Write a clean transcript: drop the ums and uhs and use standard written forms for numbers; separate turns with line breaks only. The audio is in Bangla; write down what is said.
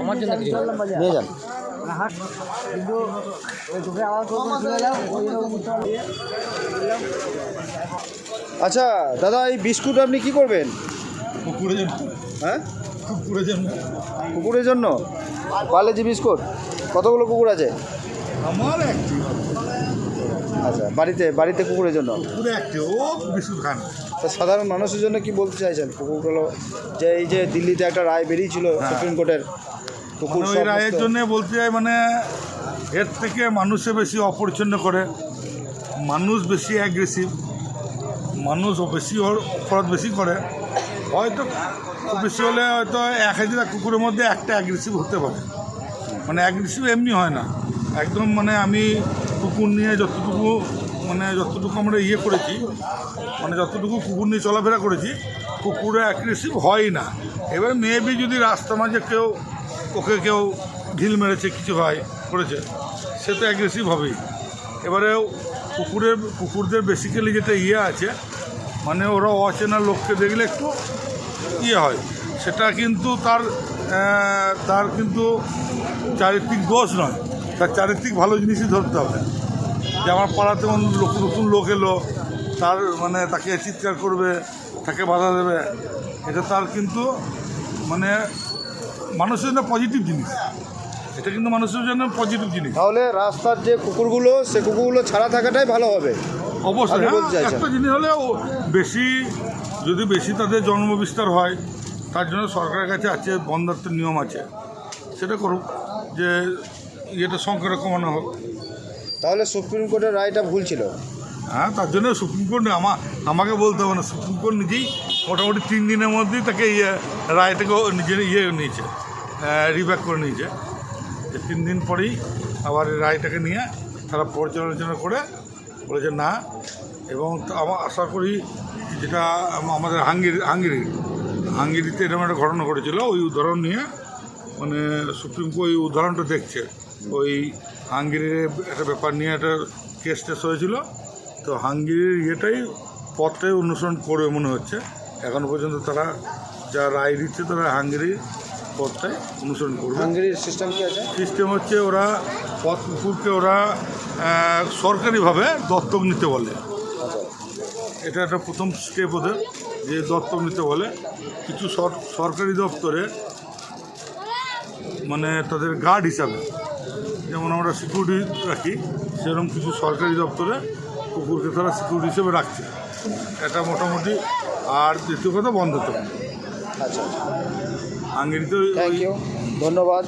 আমার জন্য কিছু
নিয়ে যান। আচ্ছা দাদা, এই বিস্কুট আপনি কি করবেন?
কুকুরের জন্য।
হ্যাঁ,
কুকুরের জন্য।
কুকুরের জন্য পার্লেজি বিস্কুট। কতগুলো কুকুর আছে?
আমার একটি
আচ্ছা, বাড়িতে কুকুরের জন্য।
কুকুরে একটি, ও বিস্কুট খান।
তা সাধারণ মানুষের জন্য কি বলতে চাইছেন? কুকুরগুলো যে এই যে দিল্লিতে একটা রায় বেরিয়েছিল সুপ্রিম কোর্টের, কুকুর
ওই রায়ের জন্য বলতে চাই, মানে এর থেকে মানুষে বেশি অপরিচ্ছন্ন করে, মানুষ বেশি অ্যাগ্রেসিভ, মানুষ বেশি অপরাধ বেশি করে। হয়তো খুব বেশি হলে হয়তো 1000 কুকুরের মধ্যে একটা অ্যাগ্রেসিভ হতে পারে, মানে অ্যাগ্রেসিভ এমনি হয় না একদম। মানে আমি কুকুর নিয়ে যতটুকু আমরা করেছি, মানে যতটুকু কুকুর নিয়ে চলাফেরা করেছি, কুকুরে অ্যাগ্রেসিভ হয় না। এবার মেবি যদি রাস্তা মাঝে ওকে কেউ ঢিল মেরেছে, কিছু করেছে, সে তো অ্যাগ্রেসিভ হবেই। এবারে কুকুরদের বেসিক্যালি যেটা আছে, মানে ওরা অচেনা লোককে দেখলে একটু হয়, সেটা কিন্তু তার কিন্তু চারিত্রিক দোষ নয়, তার চারিত্রিক ভালো জিনিসই ধরতে হবে। যে আমার পাড়াতে নতুন লোক এলো, তার মানে তাকে চিৎকার করবে, তাকে বাধা দেবে, এটা তার কিন্তু মানে মানুষের জন্য পজিটিভ জিনিস, এটা কিন্তু মানুষের জন্য পজিটিভ জিনিস।
তাহলে রাস্তার যে কুকুরগুলো, সে কুকুরগুলো ছাড়া থাকাটাই ভালো হবে
অবশ্যই। একটা জিনিস হলে যদি বেশি তাদের জন্ম বিস্তার হয়, তার জন্য সরকারের কাছে আছে বন্ধাত্মের নিয়ম আছে, সেটা করুক, যে এটা সংখ্যাটা কমানো হোক।
তাহলে সুপ্রিম কোর্টের রায়টা ভুল ছিল?
হ্যাঁ, তার জন্য সুপ্রিম কোর্ট আমাকে বলতে হবে না, সুপ্রিম কোর্ট নিজেই মোটামুটি 3 দিনের মধ্যেই তাকে রায়টাকে নিজের নিয়েছে, রিব্যাক করে নিয়েছে। যে 3 দিন পরেই আবার রায়টাকে নিয়ে তারা পর্যালোচনা করে বলেছে না। এবং আমার আশা করি যেটা আমাদের হাঙ্গেরিতে এরকম একটা ঘটনা ঘটেছিল, ওই উদাহরণ নিয়ে মানে সুপ্রিম কোর্ট ওই উদাহরণটা দেখছে। ওই হাঙ্গেরির একটা ব্যাপার নিয়ে একটা কেস টেস হয়েছিল, তো হাঙ্গেরির পথটাই অনুসরণ করবে মনে হচ্ছে। এখনও পর্যন্ত তারা যা রায় দিচ্ছে, তারা হাঙ্গেরির পথটাই অনুসরণ করবে।
হাঙ্গেরির সিস্টেম কি আছে?
সিস্টেম হচ্ছে ওরা কুকুরকে সরকারিভাবে দত্তক নিতে বলে। এটা একটা প্রথম স্টেপ ওদের, যে দত্তক নিতে বলে। কিছু সরকারি দপ্তরে মানে তাদের গার্ড হিসাবে, যেমন আমরা সিকিউরিটি রাখি, সেরকম কিছু সরকারি দপ্তরে কুকুরকে তারা সিকিউরিটি হিসেবে রাখছে। এটা মোটামুটি। আর দ্বিতীয় কথা বন্ধ তো
আচ্ছা,
হাঙ্গেরিতে।
থ্যাংক ইউ, ধন্যবাদ।